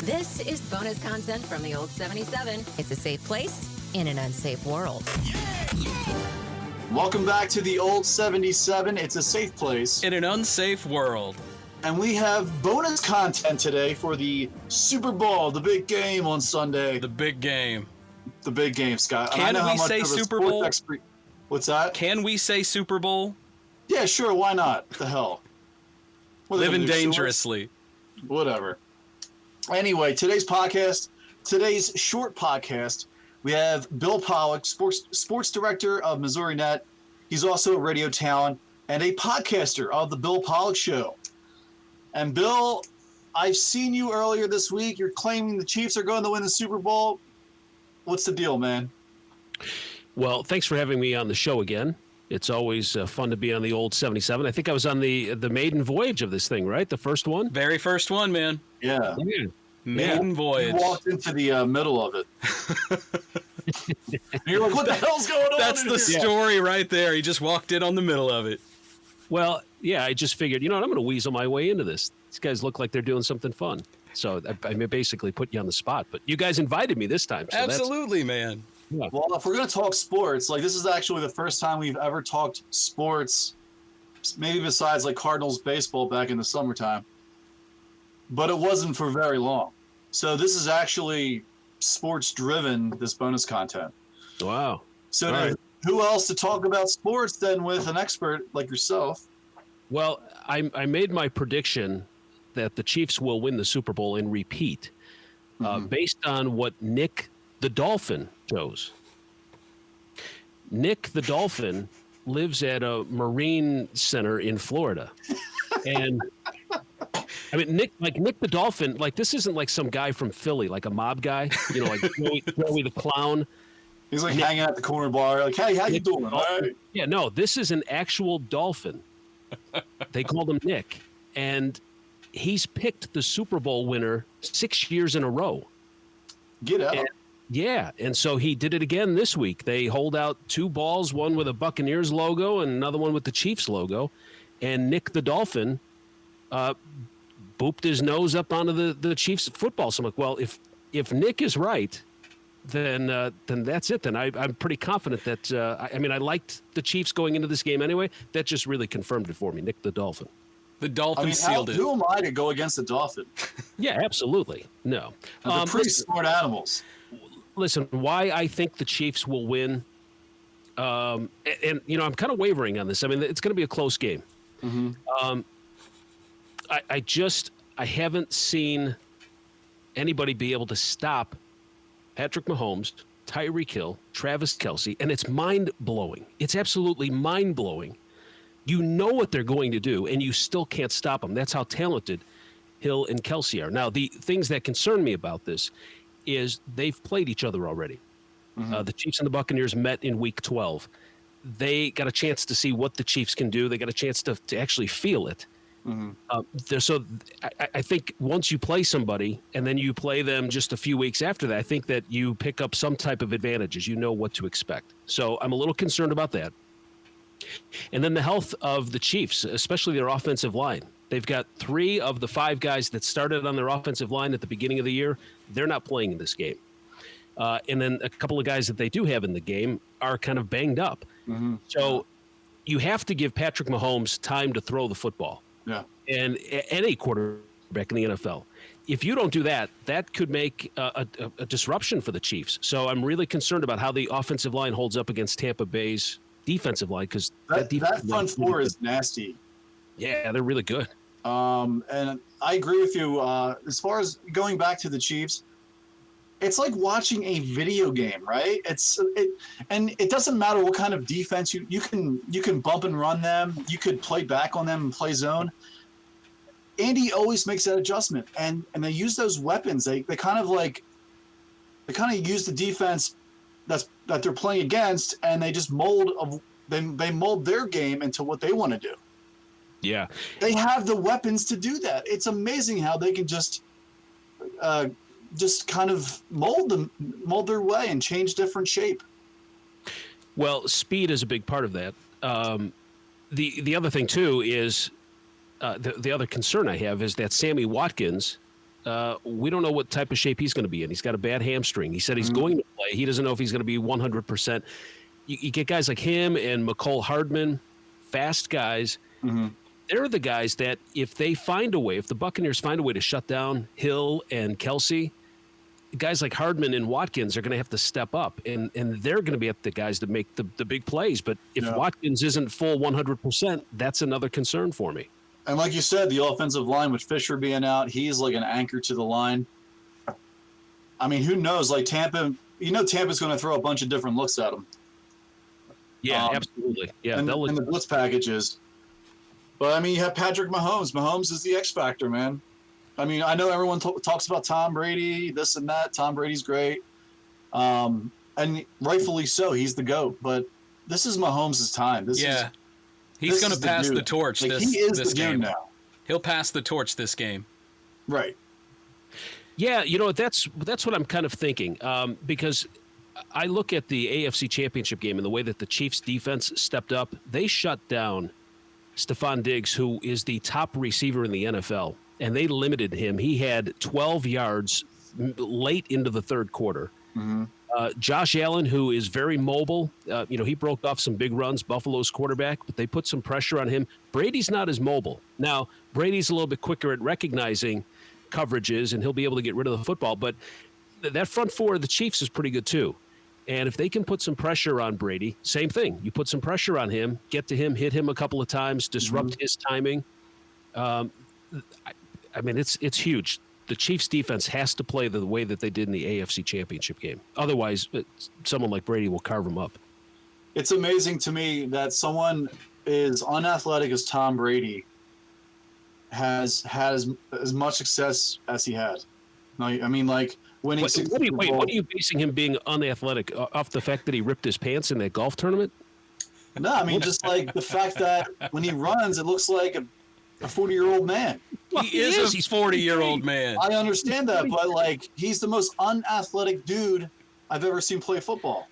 This is bonus content from the Old 77. It's a safe place in an unsafe world. Welcome back to the Old 77. It's a safe place in an unsafe world. And we have bonus content today for the Super Bowl, the big game on Sunday. The big game. The big game, Scott. Can we say Super Bowl? What's that? Can we say Super Bowl? Yeah, sure. Why not? What the hell? Living dangerously. Whatever. Anyway, today's short podcast, we have Bill Pollock, sports director of Missouri Net. He's also a radio talent and a podcaster of the Bill Pollock Show. And Bill, I've seen you earlier this week. You're claiming the Chiefs are going to win the Super Bowl. What's the deal, man? Well, thanks for having me on the show again. It's always fun to be on the Old 77. I think I was on the maiden voyage of this thing, right? The first one? Very first one, man. Yeah. Maiden voyage. You walked into the middle of it. You're like, what the hell's going on? That's the story right there. He just walked in on the middle of it. Well, yeah, I just figured, I'm going to weasel my way into this. These guys look like they're doing something fun. So I basically put you on the spot. But you guys invited me this time. So absolutely, man. Yeah. Well, if we're going to talk sports, like this is actually the first time we've ever talked sports, maybe besides like Cardinals baseball back in the summertime. But it wasn't for very long. So this is actually sports-driven, this bonus content. Wow. So right. Who else to talk about sports than with an expert like yourself? Well, I made my prediction that the Chiefs will win the Super Bowl and repeat based on what Nick the Dolphin chose. Nick the Dolphin lives at a marine center in Florida. And I mean, Nick the Dolphin, like this isn't like some guy from Philly, like a mob guy, like Joey the Clown. He's like hanging out at the corner bar, like, hey, how you doing? Right. Yeah, no, this is an actual dolphin. They called him Nick. And he's picked the Super Bowl winner 6 years in a row. Get out. And so he did it again this week. They hold out two balls, one with a Buccaneers logo and another one with the Chiefs logo. And Nick the Dolphin booped his nose up onto the Chiefs football. So I'm like, well, if Nick is right, then that's it. Then I'm pretty confident that I liked the Chiefs going into this game anyway. That just really confirmed it for me. Nick the Dolphin. The Dolphin sealed it. Who am I to go against the Dolphin? Yeah, absolutely. No. They're pretty smart animals. Listen, why I think the Chiefs will win, and I'm kind of wavering on this. I mean, it's going to be a close game. Mm-hmm. I haven't seen anybody be able to stop Patrick Mahomes, Tyreek Hill, Travis Kelce, and it's mind-blowing. It's absolutely mind-blowing. You know what they're going to do, and you still can't stop them. That's how talented Hill and Kelce are. Now, the things that concern me about this is they've played each other already. Mm-hmm. The Chiefs and the Buccaneers met in Week 12. They got a chance to see what the Chiefs can do. They got a chance to actually feel it. Mm-hmm. So I think once you play somebody and then you play them just a few weeks after that, I think that you pick up some type of advantages. You know what to expect. So I'm a little concerned about that. And then the health of the Chiefs, especially their offensive line. They've got 3 of the 5 guys that started on their offensive line at the beginning of the year. They're not playing in this game. And then a couple of guys that they do have in the game are kind of banged up. Mm-hmm. So you have to give Patrick Mahomes time to throw the football. Yeah. And any quarterback in the NFL. If you don't do that, that could make a disruption for the Chiefs. So I'm really concerned about how the offensive line holds up against Tampa Bay's defensive line, because that front four is nasty. Yeah, they're really good. And I agree with you. As far as going back to the Chiefs, it's like watching a video game, right? And it doesn't matter what kind of defense you can bump and run them. You could play back on them and play zone. Andy always makes that adjustment, and they use those weapons. They kind of use the defense that they're playing against, and they just mold their game into what they want to do. Yeah, they have the weapons to do that. It's amazing how they can just kind of mold their way and change different shape. Well, speed is a big part of that. The other thing too is the other concern I have is that Sammy Watkins we don't know what type of shape he's going to be in. He's got a bad hamstring. He said he's going to play. He doesn't know if he's going to be 100%. You get guys like him and McCole Hardman, fast guys. They're the guys that if they find a way, if the Buccaneers find a way to shut down Hill and Kelsey, guys like Hardman and Watkins are going to have to step up, and they're going to be the guys that make the big plays. But if Watkins isn't full 100%, that's another concern for me. And like you said, the offensive line with Fisher being out, he's like an anchor to the line. I mean, who knows? Like Tampa, Tampa's going to throw a bunch of different looks at him. Yeah, absolutely. Yeah, and the blitz packages. But, I mean, you have Patrick Mahomes. Mahomes is the X factor, man. I mean, I know everyone talks about Tom Brady, this and that. Tom Brady's great. And rightfully so. He's the GOAT. But this is Mahomes' time. He's going to pass the torch this game. Now. He'll pass the torch this game. Right. Yeah, that's what I'm kind of thinking. Because I look at the AFC Championship game and the way that the Chiefs defense stepped up. They shut down Stephon Diggs, who is the top receiver in the NFL, and they limited him. He had 12 yards late into the third quarter. Josh Allen, who is very mobile, he broke off some big runs, Buffalo's quarterback, but they put some pressure on him. Brady's not as mobile. Now, Brady's a little bit quicker at recognizing coverages, and he'll be able to get rid of the football, but that front four of the Chiefs is pretty good too. And if they can put some pressure on Brady, same thing. You put some pressure on him, get to him, hit him a couple of times, disrupt his timing. I mean, it's huge. The Chiefs' defense has to play the way that they did in the AFC Championship game. Otherwise, someone like Brady will carve them up. It's amazing to me that someone as unathletic as Tom Brady has had as much success as he had. No, I mean, like, winning. What are you basing him being unathletic off the fact that he ripped his pants in that golf tournament? No, I mean, just like the fact that when he runs, it looks like a 40-year-old man. He is a 40-year-old man. I understand that, but like, he's the most unathletic dude I've ever seen play football.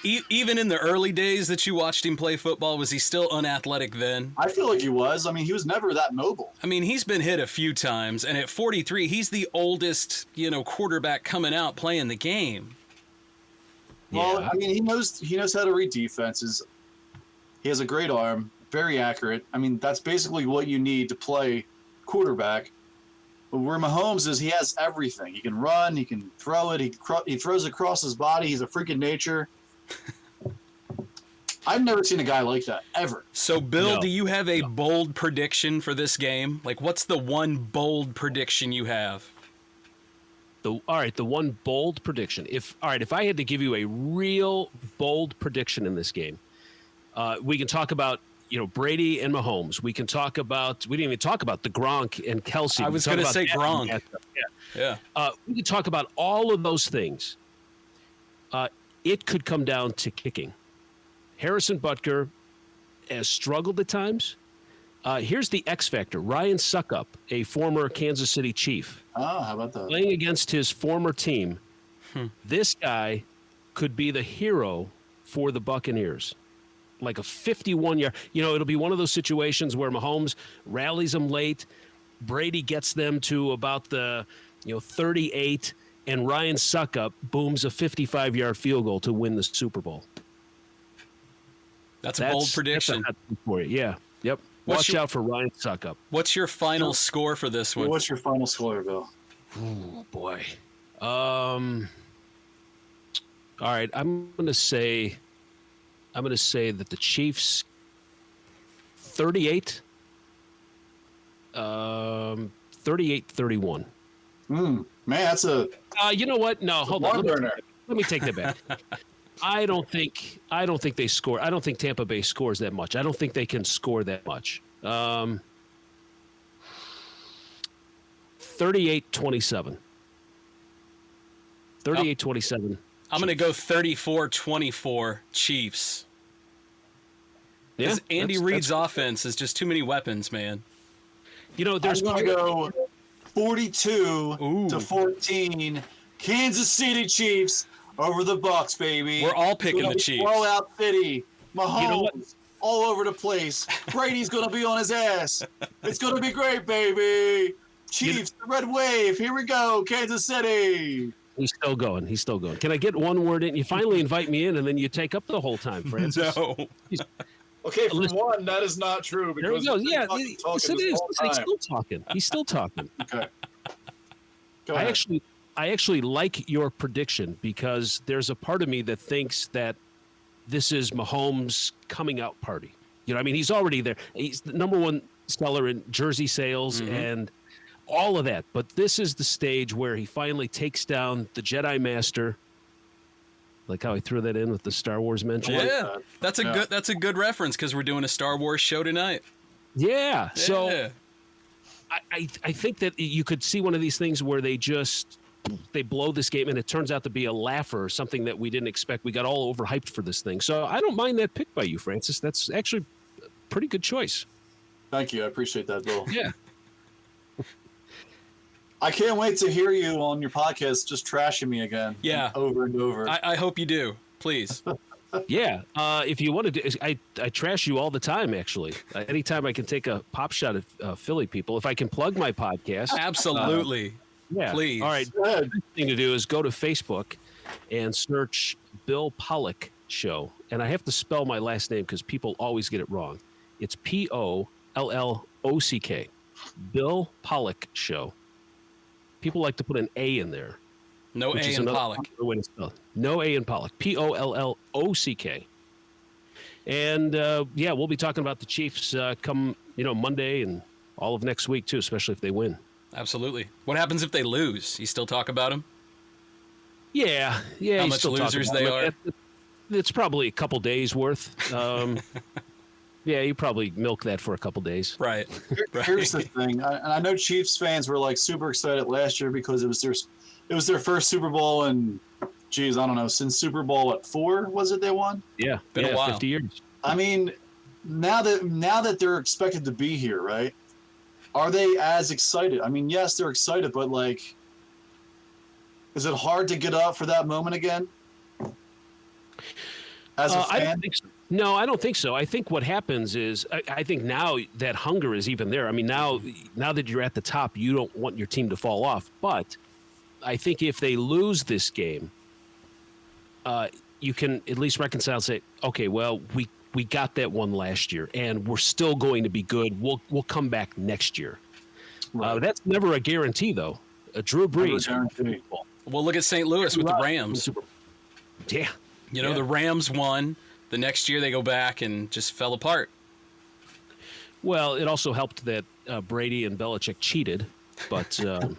Even in the early days that you watched him play football, was he still unathletic then? I feel like he was. I mean, he was never that mobile. I mean, he's been hit a few times, and at 43, he's the oldest, quarterback coming out playing the game. Well, I mean, he knows how to read defenses. He has a great arm, very accurate. I mean, that's basically what you need to play quarterback. But where Mahomes is, he has everything. He can run, he can throw it, he throws across his body. He's a freak of nature. I've never seen a guy like that, ever. So, Bill, do you have a bold prediction for this game? Like, what's the one bold prediction you have? All right, the one bold prediction. If I had to give you a real bold prediction in this game, we can talk about Brady and Mahomes. We didn't even talk about the Gronk and Kelsey. I was going to say Gronk. Yeah. We could talk about all of those things. It could come down to kicking. Harrison Butker has struggled at times. Here's the X factor. Ryan Suckup, a former Kansas City Chief. Oh, how about that? Playing against his former team. This guy could be the hero for the Buccaneers. Like a 51-yard. It'll be one of those situations where Mahomes rallies them late. Brady gets them to about the 38, and Ryan Suckup booms a 55-yard field goal to win the Super Bowl. That's a bold prediction. For you. Yeah. Yep. Watch out for Ryan Suckup. What's your final score for this one? What's your final score, Bill? Oh, boy. All right. I'm going to say that the Chiefs 38, 38-31. Man, that's a. You know what? No, hold on. Let me take that back. I don't think they score. I don't think Tampa Bay scores that much. I don't think they can score that much. 38-27. 38-27. I'm going to go 34-24 Chiefs. Yeah, Andy Reid's offense is just too many weapons, man. There's going to go 42-14. Kansas City Chiefs over the Bucs, baby. We're all picking the Chiefs. Blowout city. Mahomes all over the place. Brady's going to be on his ass. It's going to be great, baby. Chiefs, the red wave. Here we go, Kansas City. He's still going. He's still going. Can I get one word in? You finally invite me in, and then you take up the whole time, Francis. No. Okay, for one, that is not true. There we go. Yeah, yes, it is. He's Time. still talking. He's still talking. Okay. Go ahead. I actually like your prediction because there's a part of me that thinks that this is Mahomes' coming out party. You know, I mean, he's already there. He's the number one seller in jersey sales and all of that. But this is the stage where he finally takes down the Jedi Master. Like how I threw that in with the Star Wars mention. Yeah, that's a good reference because we're doing a Star Wars show tonight. Yeah. So I think that you could see one of these things where they blow this game and it turns out to be a laugher, something that we didn't expect. We got all overhyped for this thing. So I don't mind that pick by you, Francis. That's actually a pretty good choice. Thank you. I appreciate that, Bill. Yeah. I can't wait to hear you on your podcast just trashing me again. Yeah. Over and over. I hope you do. Please. Yeah. If you wanted to, I trash you all the time, actually. Anytime I can take a pop shot at Philly people, if I can plug my podcast. Absolutely. Yeah. Please. All right. The next thing to do is go to Facebook and search Bill Pollock Show. And I have to spell my last name because people always get it wrong. It's Pollock. Bill Pollock Show. People like to put an A in there. No A in Pollock. Way to spell it. No A in Pollock. Pollock. And we'll be talking about the Chiefs come Monday and all of next week too, especially if they win. Absolutely. What happens if they lose? You still talk about them? Yeah. How much losers they are? It's probably a couple days worth. Yeah, you probably milk that for a couple days. Right. Here's the thing, and I know Chiefs fans were like super excited last year because it was their first Super Bowl, and geez, I don't know, since Super Bowl 4 was it they won? Yeah, been a while. 50 years. I mean, now that they're expected to be here, right? Are they as excited? I mean, yes, they're excited, but like, is it hard to get up for that moment again? As a fan? I don't think so. No, I don't think so. I think what happens is I think now that hunger is even there. I mean, now that you're at the top, you don't want your team to fall off. But I think if they lose this game, you can at least reconcile and say, okay, well, we got that one last year, and we're still going to be good. We'll come back next year. Right. That's never a guarantee, though. Drew Brees. Well, look at St. Louis with the Rams. Yeah. The Rams won. The next year they go back and just fell apart. Well, it also helped that Brady and Belichick cheated, but so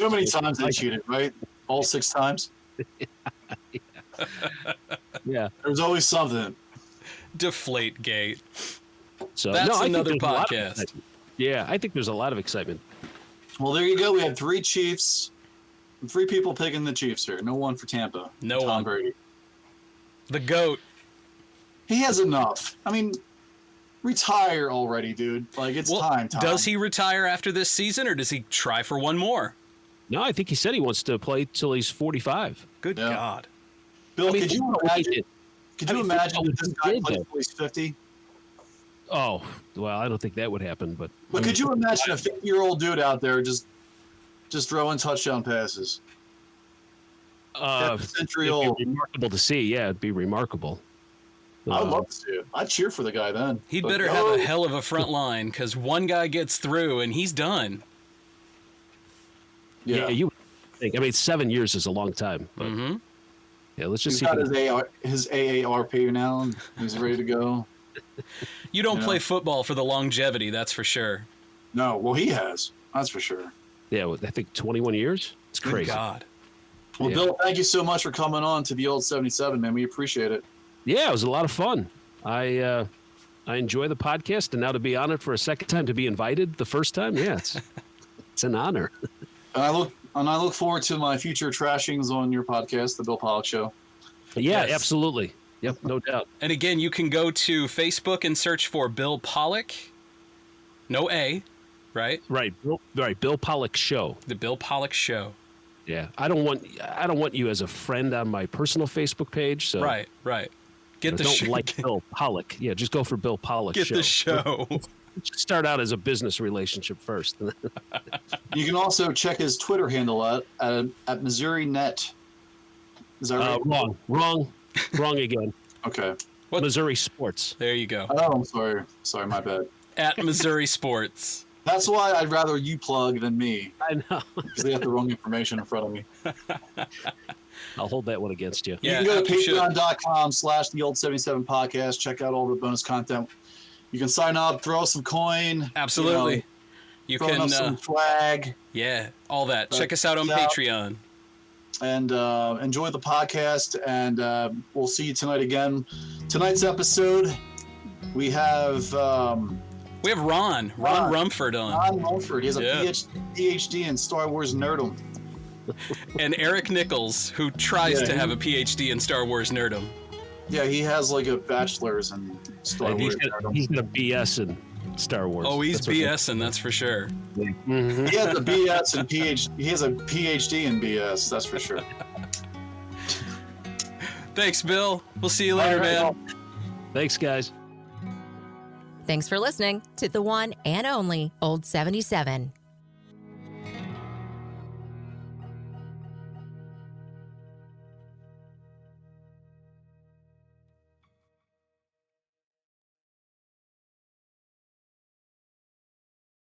many times they cheated, right? All 6 times. Yeah. There's always something. Deflate gate. So that's another podcast. Yeah, I think there's a lot of excitement. Well, there you go. We had 3 Chiefs, 3 people picking the Chiefs here. No one for Tampa. No Tom one. Brady. The GOAT. He has enough. I mean, retire already, dude. Like, it's time. Does he retire after this season, or does he try for one more? No, I think he said he wants to play till he's 45. Good God. Bill, could you imagine if this guy plays till he's 50? Oh, well, I don't think that would happen, but could you imagine a 50-year-old dude out there just throwing touchdown passes? Century old. It'd be remarkable to see. Yeah, it'd be remarkable. I'd love to see it. I'd cheer for the guy then. He'd better have a hell of a front line because one guy gets through and he's done. Yeah, you think. I mean, 7 years is a long time. But yeah, let's just he's see. Got his AARP now, and he's ready to go. You don't play football for the longevity, that's for sure. No, well, he has. That's for sure. Yeah, I think 21 years. It's crazy. Good God. Well, Bill, thank you so much for coming on to the old 77, man. We appreciate it. Yeah, it was a lot of fun. I enjoy the podcast, and now to be on it for a second time, to be invited the first time, yeah, it's an honor. And I look forward to my future trashings on your podcast, the Bill Pollock Show. Yeah, Yes. absolutely. Yep, no doubt. And again, you can go to Facebook and search for Bill Pollock. No A, right? Right. Bill Pollock Show. The Bill Pollock Show. Yeah, I don't want you as a friend on my personal Facebook page. So Right. Get the don't show. like Bill Pollock. Yeah, just go for Bill Pollock Get Show. the show. should start out as a business relationship first. You can also check his Twitter handle at Missouri Net. Is that right? Wrong again. Okay. What? Missouri Sports. There you go. Oh, I'm sorry. Sorry, my bad. At Missouri Sports. That's why I'd rather you plug than me, I know. because they have the wrong information in front of me. I'll hold that one against you. Yeah, You can go to you should. patreon.com/the old77podcast. Check out all the bonus content. You can sign up, throw us some coin. Absolutely. You throw can, up some swag. yeah, all that. Check us out on Patreon. And enjoy the podcast. And we'll see you tonight again. Tonight's episode, we have Ron Rumford on. Ron Rumford. He has a PhD in Star Wars nerdom. And Eric Nichols, who tries to have a PhD in Star Wars nerdom. Yeah, he has like a bachelor's in Star And Wars he's nerdom. gonna BS in Star Wars. Oh, he's That's what BSing, that's for sure. Mhm. He has a BS and PhD. He has a PhD in BS. That's for sure. Thanks, Bill. We'll see you later, All right, man. well, Thanks, guys. Thanks for listening to the one and only Old 77.